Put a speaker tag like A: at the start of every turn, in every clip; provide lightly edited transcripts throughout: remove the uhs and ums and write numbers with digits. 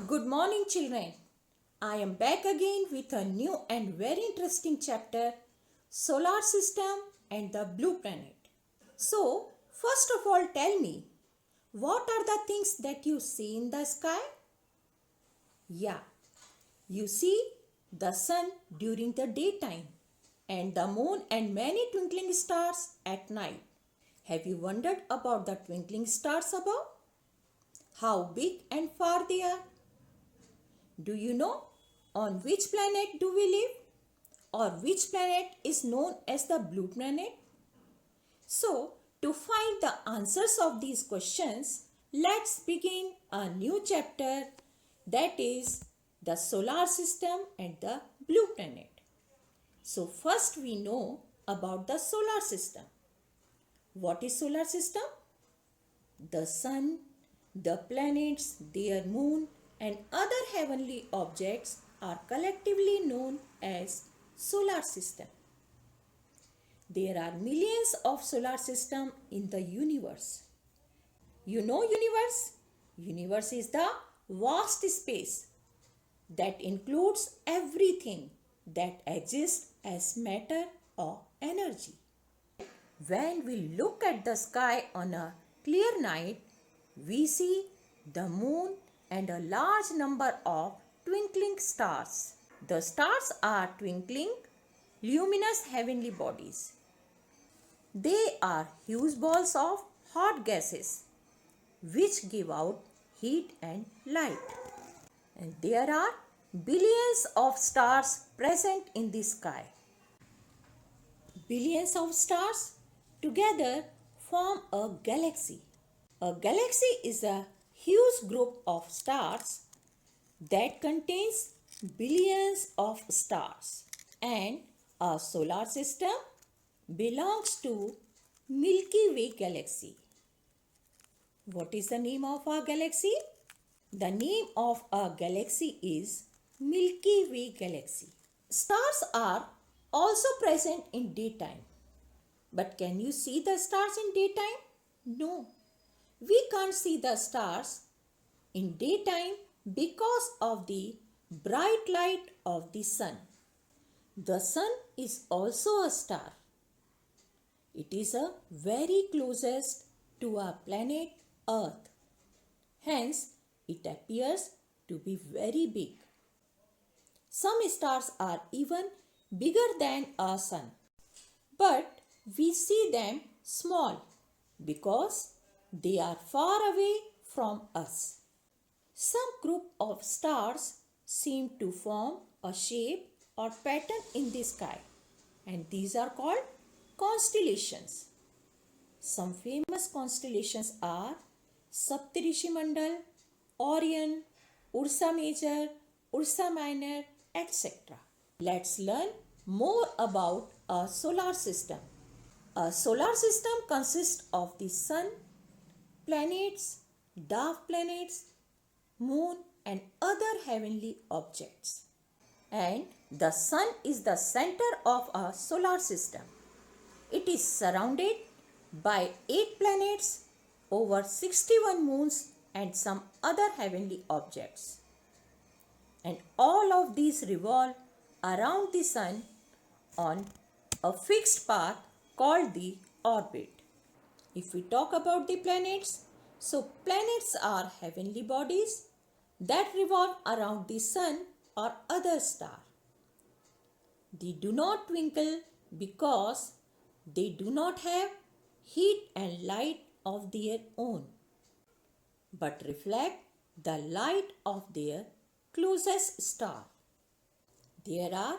A: Good morning, children. I am back again with a new and very interesting chapter, Solar System and the Blue Planet. So, first of all, tell me, what are the things that you see in the sky? Yeah, you see the sun during the daytime and the moon and many twinkling stars at night. Have you wondered about the twinkling stars above? How big and far they are? Do you know on which planet do we live? Or which planet is known as the blue planet? So, to find the answers of these questions, let's begin a new chapter, that is the solar system and the blue planet. So, first we know about the solar system. What is solar system? The sun, the planets, their moon and other heavenly objects are collectively known as solar system. There are millions of solar systems in the universe. You know universe? Universe is the vast space that includes everything that exists as matter or energy. When we look at the sky on a clear night, we see the moon and a large number of twinkling stars. The stars are twinkling, luminous heavenly bodies. They are huge balls of hot gases which give out heat and light. And there are billions of stars present in the sky. Billions of stars together form a galaxy. A galaxy is a huge group of stars that contains billions of stars, and our solar system belongs to Milky Way galaxy. What is the name of our galaxy? The name of our galaxy is Milky Way galaxy. Stars are also present in daytime. But can you see the stars in daytime? No. We can't see the stars in daytime because of the bright light of the sun. The sun is also a star. It is a very closest to our planet Earth. Hence, it appears to be very big. Some stars are even bigger than our sun. But we see them small because they are far away from us. Some group of stars seem to form a shape or pattern in the sky, and these are called constellations. Some famous constellations are Saptarishi Mandal, Orion, Ursa Major, Ursa Minor, etc. Let's learn more about a solar system. A solar system consists of the sun, planets, dwarf planets, moon and other heavenly objects. And the sun is the center of our solar system. It is surrounded by 8 planets, over 61 moons and some other heavenly objects. And all of these revolve around the sun on a fixed path called the orbit. If we talk about the planets, so planets are heavenly bodies that revolve around the sun or other star. They do not twinkle because they do not have heat and light of their own, but reflect the light of their closest star. There are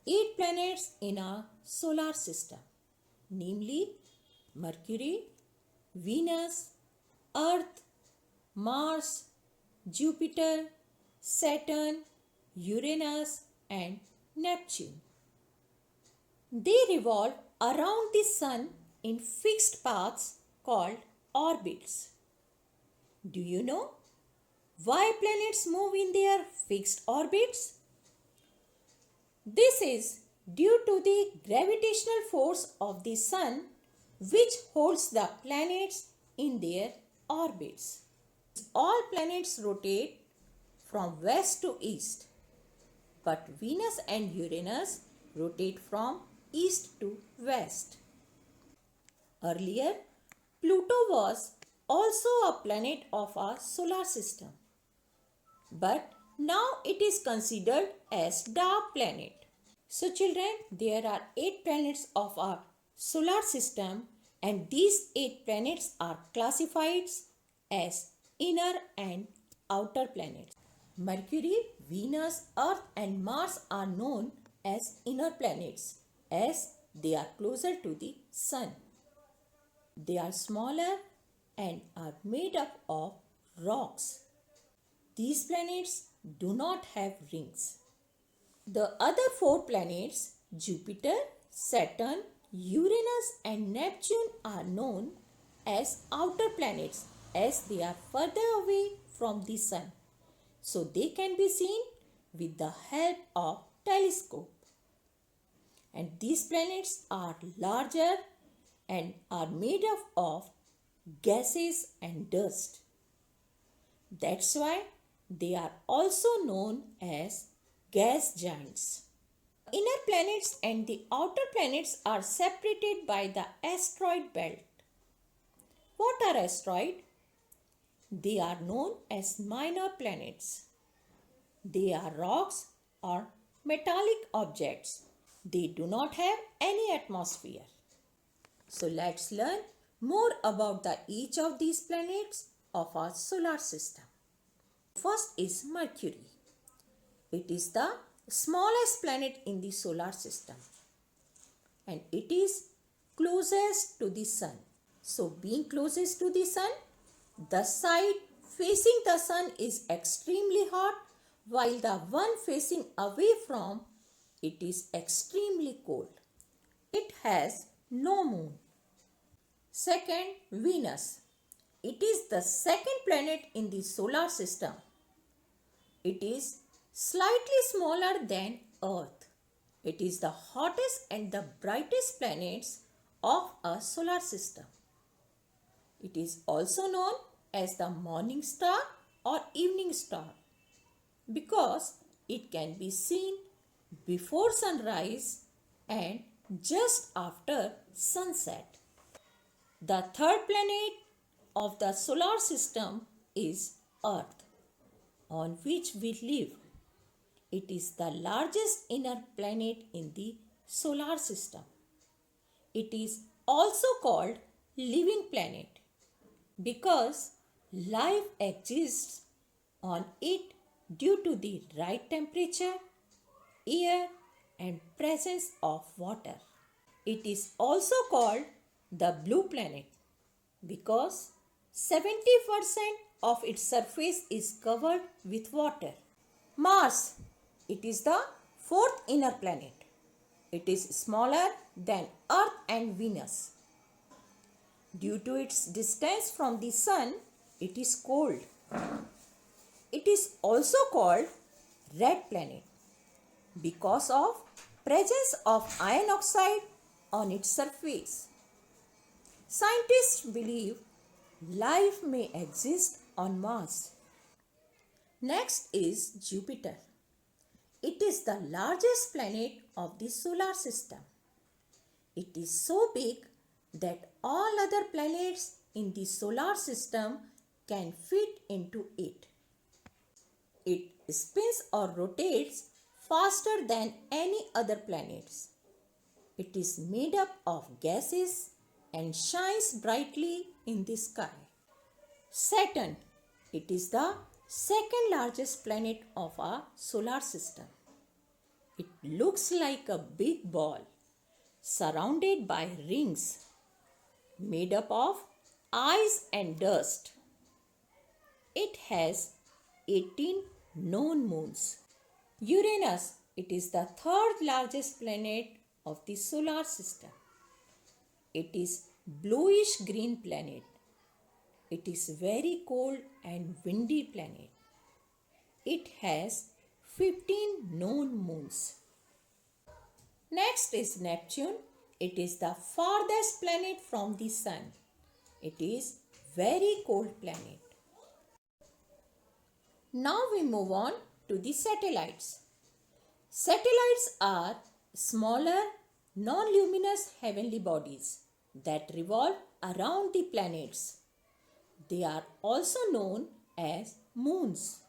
A: 8 planets in our solar system, namely Mercury, Venus, Earth, Mars, Jupiter, Saturn, Uranus and Neptune. They revolve around the sun in fixed paths called orbits. Do you know why planets move in their fixed orbits? This is due to the gravitational force of the sun, which holds the planets in their orbits. All planets rotate from west to east, but Venus and Uranus rotate from east to west. Earlier, Pluto was also a planet of our solar system, but now it is considered as dark planet. So children, there are 8 planets of our solar system, and these 8 planets are classified as inner and outer planets. Mercury, Venus, Earth and Mars are known as inner planets as they are closer to the Sun. They are smaller and are made up of rocks. These planets do not have rings. The other 4 planets, Jupiter, Saturn, Uranus and Neptune, are known as outer planets as they are further away from the Sun, so they can be seen with the help of telescope. And these planets are larger and are made up of gases and dust. That's why they are also known as gas giants. Inner planets and the outer planets are separated by the asteroid belt. What are asteroids? They are known as minor planets. They are rocks or metallic objects. They do not have any atmosphere. So let's learn more about each of these planets of our solar system. First is Mercury. It is the smallest planet in the solar system and it is closest to the Sun. So being closest to the Sun, the side facing the Sun is extremely hot, while the one facing away from it is extremely cold. It has no moon. Second, Venus. It is the second planet in the solar system. It is slightly smaller than Earth. It is the hottest and the brightest planets of our solar system. It is also known as the morning star or evening star because it can be seen before sunrise and just after sunset. The third planet of the solar system is Earth, on which we live. It is the largest inner planet in the solar system. It is also called living planet because life exists on it due to the right temperature, air and presence of water. It is also called the blue planet because 70% of its surface is covered with water. Mars. It is the fourth inner planet. It is smaller than Earth and Venus. Due to its distance from the Sun, it is cold. It is also called red planet because of presence of iron oxide on its surface. Scientists believe life may exist on Mars. Next is Jupiter. It is the largest planet of the solar system. It is so big that all other planets in the solar system can fit into it. It spins or rotates faster than any other planets. It is made up of gases and shines brightly in the sky. Saturn. It is the second largest planet of our solar system. It looks like a big ball surrounded by rings made up of ice and dust. It has 18 known moons. Uranus. It is the third largest planet of the solar system. It is bluish green planet. It is very cold and windy planet. It has 15 known moons. Next is Neptune. It is the farthest planet from the Sun. It is very cold planet. Now we move on to the satellites. Satellites are smaller, non-luminous heavenly bodies that revolve around the planets. They are also known as moons.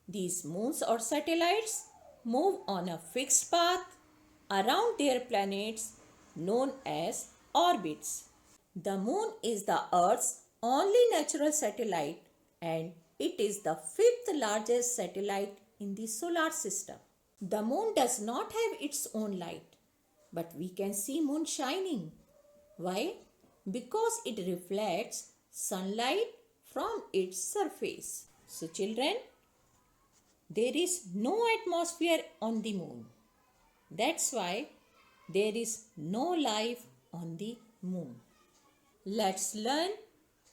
A: These moons or satellites move on a fixed path around their planets known as orbits. The moon is the Earth's only natural satellite and it is the fifth largest satellite in the solar system. The moon does not have its own light, but we can see moon shining. Why? Because it reflects sunlight from its surface. So children, there is no atmosphere on the moon. That's why there is no life on the moon. Let's learn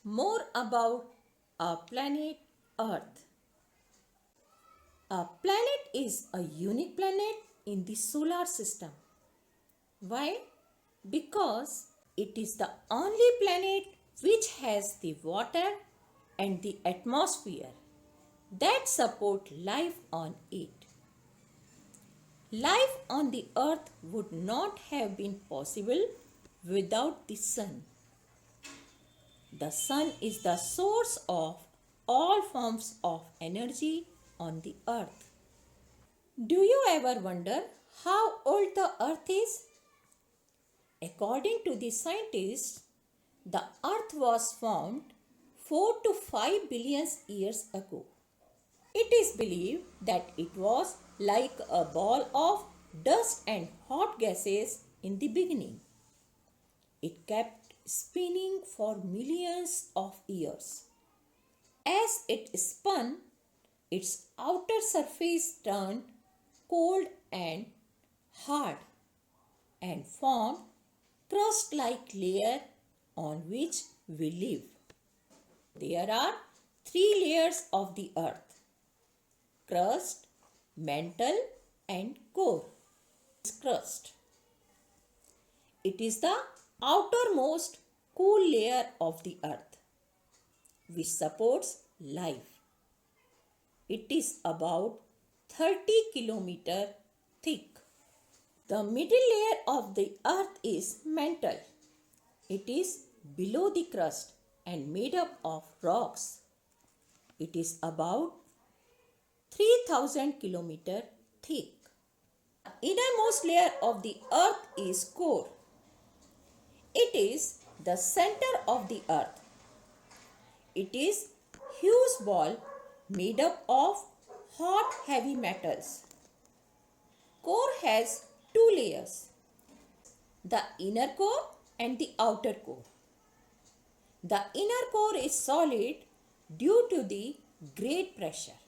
A: more about our planet Earth. A planet is a unique planet in the solar system. Why? Because it is the only planet which has the water and the atmosphere that support life on it. Life on the earth would not have been possible without the sun. The sun is the source of all forms of energy on the earth. Do you ever wonder how old the earth is? According to the scientists, the earth was formed 4 to 5 billion years ago. It is believed that it was like a ball of dust and hot gases in the beginning. It kept spinning for millions of years. As it spun, its outer surface turned cold and hard and formed crust-like layer on which we live. There are 3 layers of the earth: crust, mantle and core. Crust. It is the outermost cool layer of the earth which supports life. It is about 30 kilometers thick. The middle layer of the earth is mantle. It is below the crust and made up of rocks. It is about 3000 kilometers thick. The innermost layer of the earth is core. It is the center of the earth. It is huge ball made up of hot heavy metals. Core has 2 layers: the inner core and the outer core. The inner core is solid due to the great pressure,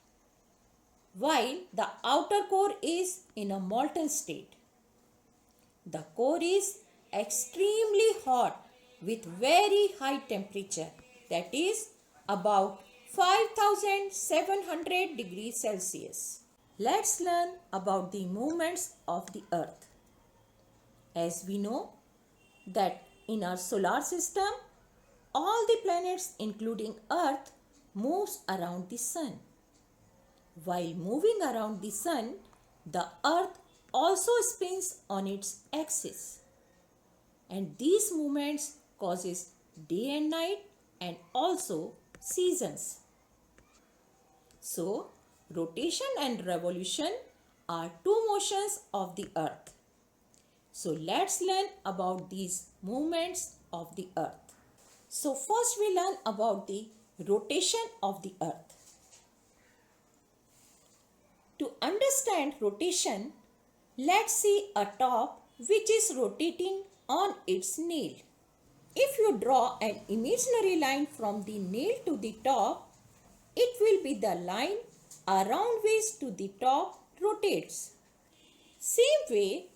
A: while the outer core is in a molten state. The core is extremely hot with very high temperature, that is about 5700 degrees Celsius. Let's learn about the movements of the earth. As we know that in our solar system, all the planets including earth moves around the sun. While moving around the sun, the earth also spins on its axis. And these movements causes day and night and also seasons. So, rotation and revolution are 2 motions of the earth. So, let's learn about these movements of the earth. So, first we learn about the rotation of the earth. To understand rotation, let's see a top which is rotating on its nail. If you draw an imaginary line from the nail to the top, it will be the line around which to the top rotates. Same way,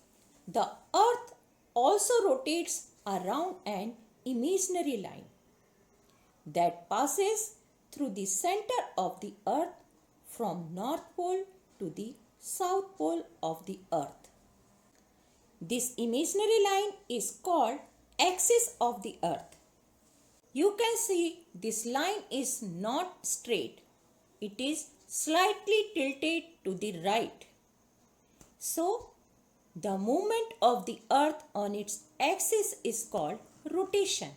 A: the earth also rotates around an imaginary line that passes through the center of the earth from North Pole to the South Pole of the earth. This imaginary line is called axis of the earth. You can see this line is not straight. It is slightly tilted to the right. So, the movement of the earth on its axis is called rotation.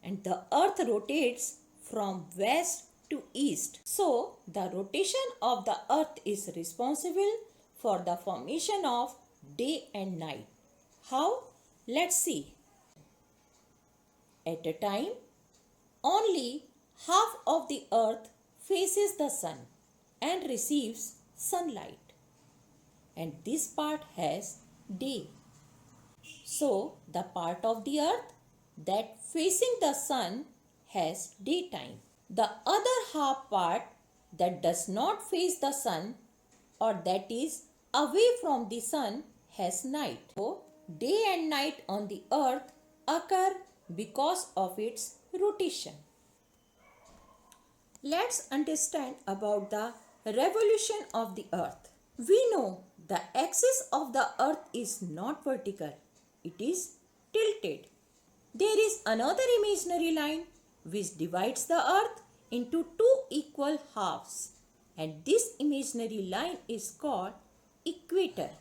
A: And the earth rotates from west to east. So, the rotation of the earth is responsible for the formation of day and night. How? Let's see. At a time, only half of the earth faces the sun and receives sunlight. And this part has day. So, the part of the earth that facing the sun has daytime. The other half part that does not face the sun or that is away from the sun has night. So, day and night on the earth occur because of its rotation. Let's understand about the revolution of the earth. We know the axis of the earth is not vertical, it is tilted. There is another imaginary line which divides the earth into two equal halves, and this imaginary line is called equator.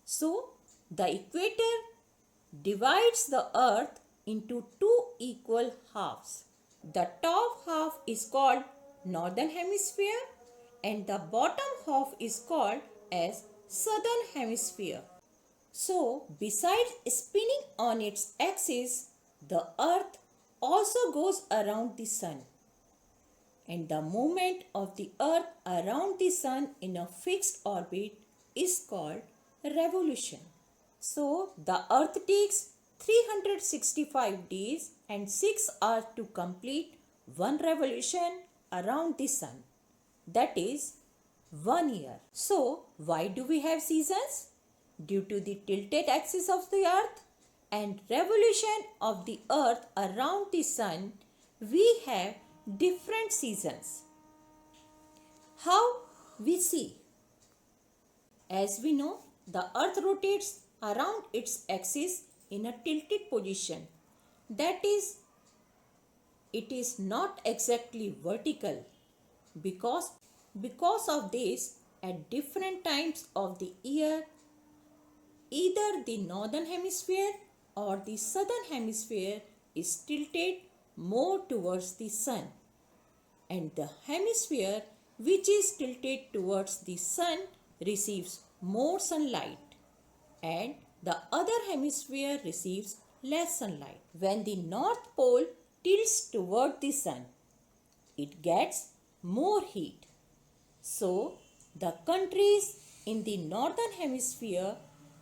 A: So, the equator divides the earth into two equal halves. The top half is called northern hemisphere and the bottom half is called as southern hemisphere. So, besides spinning on its axis, the earth also goes around the sun. And the movement of the earth around the sun in a fixed orbit is called revolution. So, the earth takes 365 days and 6 hours to complete one revolution around the sun. That is 1 year. So, why do we have seasons? Due to the tilted axis of the earth and revolution of the earth around the sun, we have different seasons. How we see? As we know, the earth rotates around its axis in a tilted position. That is, it is not exactly vertical. Because of this, at different times of the year, either the northern hemisphere or the southern hemisphere is tilted more towards the sun, and the hemisphere which is tilted towards the sun receives more sunlight and the other hemisphere receives less sunlight. When the north pole tilts toward the sun, it gets more heat. So, the countries in the northern hemisphere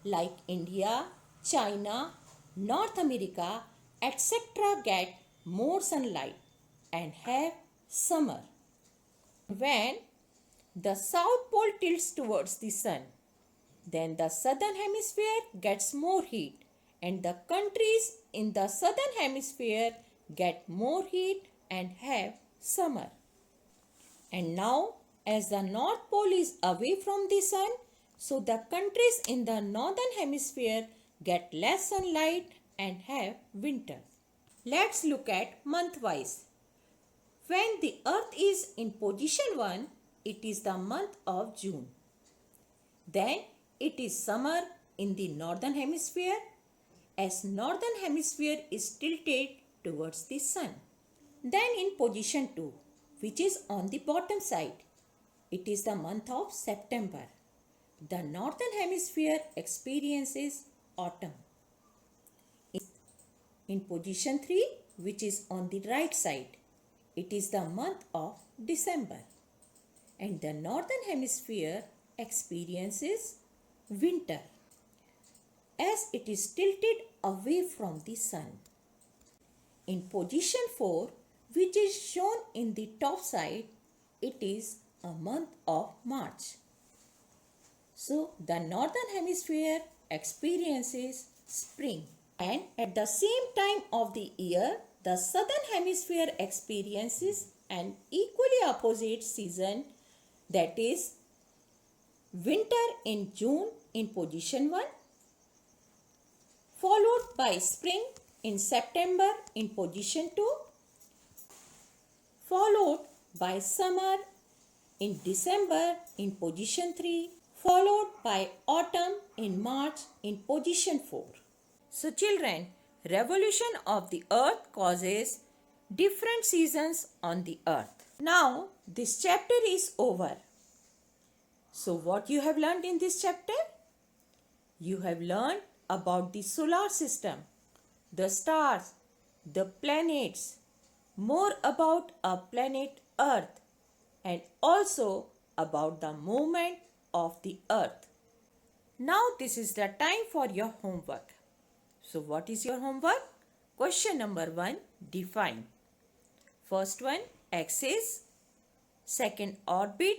A: like India, China, North America, etc. get more sunlight and have summer. When the south pole tilts towards the sun, then the southern hemisphere gets more heat and the countries in the southern hemisphere get more heat and have summer. And now, as the north pole is away from the sun, so the countries in the northern hemisphere get less sunlight and have winter. Let's look at month-wise. When the earth is in position 1, it is the month of June. Then it is summer in the northern hemisphere as northern hemisphere is tilted towards the sun. Then in position 2, which is on the bottom side, it is the month of September. The northern hemisphere experiences autumn. In position 3, which is on the right side, it is the month of December. And the northern hemisphere experiences winter as it is tilted away from the sun. In position 4, which is shown in the top side, it is a month of March. So, the northern hemisphere experiences spring, and at the same time of the year, the southern hemisphere experiences an equally opposite season, that is winter in June in position 1, followed by spring in September in position 2, followed by summer in December in position 3, followed by autumn in March in position 4. So children, revolution of the earth causes different seasons on the earth. Now this chapter is over. So what you have learned in this chapter? You have learned about the solar system, the stars, the planets, more about our planet Earth, and also about the movement of the earth. Now this is the time for your homework. So what is your homework? Question number 1, define. First one, axis. Second, orbit.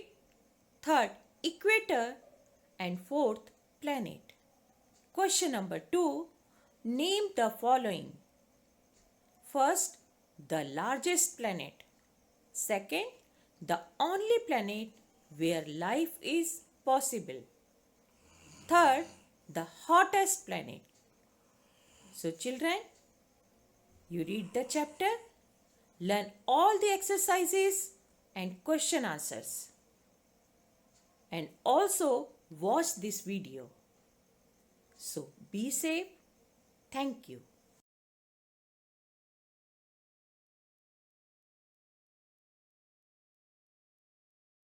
A: Third, equator. And fourth, planet. Question number 2, name the following. First, the largest planet. Second, the only planet where life is possible. Third, the hottest planet. So children, you read the chapter, learn all the exercises and question answers. And also watch this video. So be safe. Thank you.